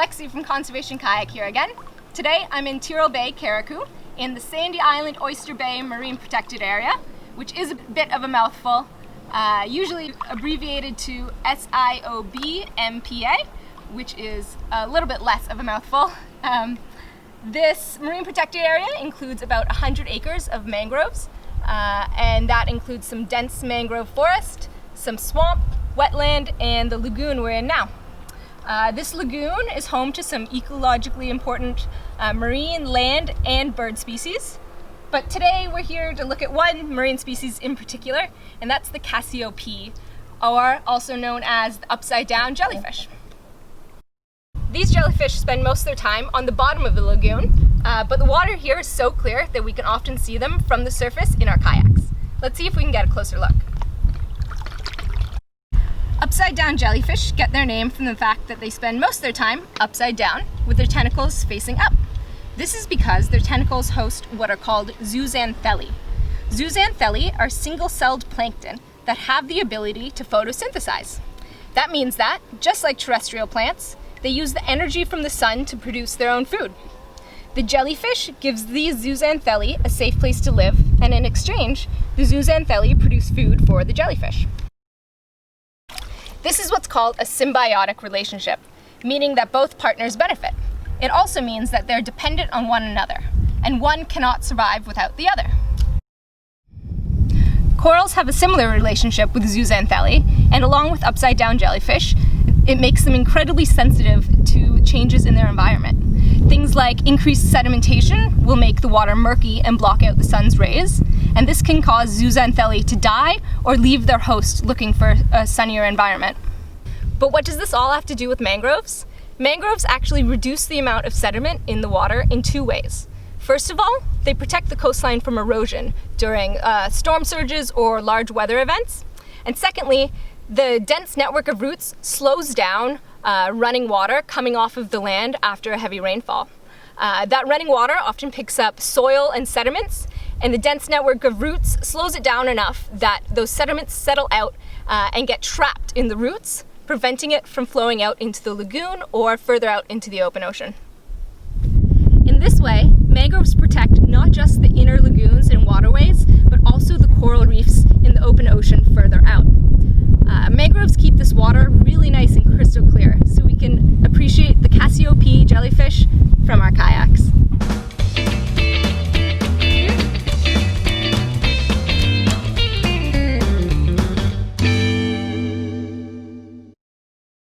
Lexi from Conservation Kayak here again. Today I'm in Tyrell Bay, Carriacou, in the Sandy Island Oyster Bay Marine Protected Area, which is a bit of a mouthful, usually abbreviated to SIOBMPA, which is a little bit less of a mouthful. This marine protected area includes about 100 acres of mangroves, and that includes some dense mangrove forest, some swamp, wetland, and the lagoon we're in now. This lagoon is home to some ecologically important marine, land, and bird species. But today we're here to look at one marine species in particular, and that's the Cassiopea, or also known as the Upside Down Jellyfish. These jellyfish spend most of their time on the bottom of the lagoon, but the water here is so clear that we can often see them from the surface in our kayaks. Let's see if we can get a closer look. Upside down jellyfish get their name from the fact that they spend most of their time upside down with their tentacles facing up. This is because their tentacles host what are called zooxanthellae. Zooxanthellae are single-celled plankton that have the ability to photosynthesize. That means that, just like terrestrial plants, they use the energy from the sun to produce their own food. The jellyfish gives these zooxanthellae a safe place to live, and in exchange, the zooxanthellae produce food for the jellyfish. This is what's called a symbiotic relationship, meaning that both partners benefit. It also means that they're dependent on one another, and one cannot survive without the other. Corals have a similar relationship with zooxanthellae, and along with upside down jellyfish, it makes them incredibly sensitive to changes in their environment. Things like increased sedimentation will make the water murky and block out the sun's rays, and this can cause zooxanthellae to die or leave their host looking for a sunnier environment. But what does this all have to do with mangroves? Mangroves actually reduce the amount of sediment in the water in two ways. First of all, they protect the coastline from erosion during storm surges or large weather events. And secondly, the dense network of roots slows down running water coming off of the land after a heavy rainfall. That running water often picks up soil and sediments, and the dense network of roots slows it down enough that those sediments settle out and get trapped in the roots, preventing it from flowing out into the lagoon or further out into the open ocean. In this way, mangroves protect not just the inner lagoons and waterways, but also the coral reefs in the open ocean further out. Mangroves keep this water really nice and crystal clear, so we can appreciate the Cassiopea jellyfish from our kayaks.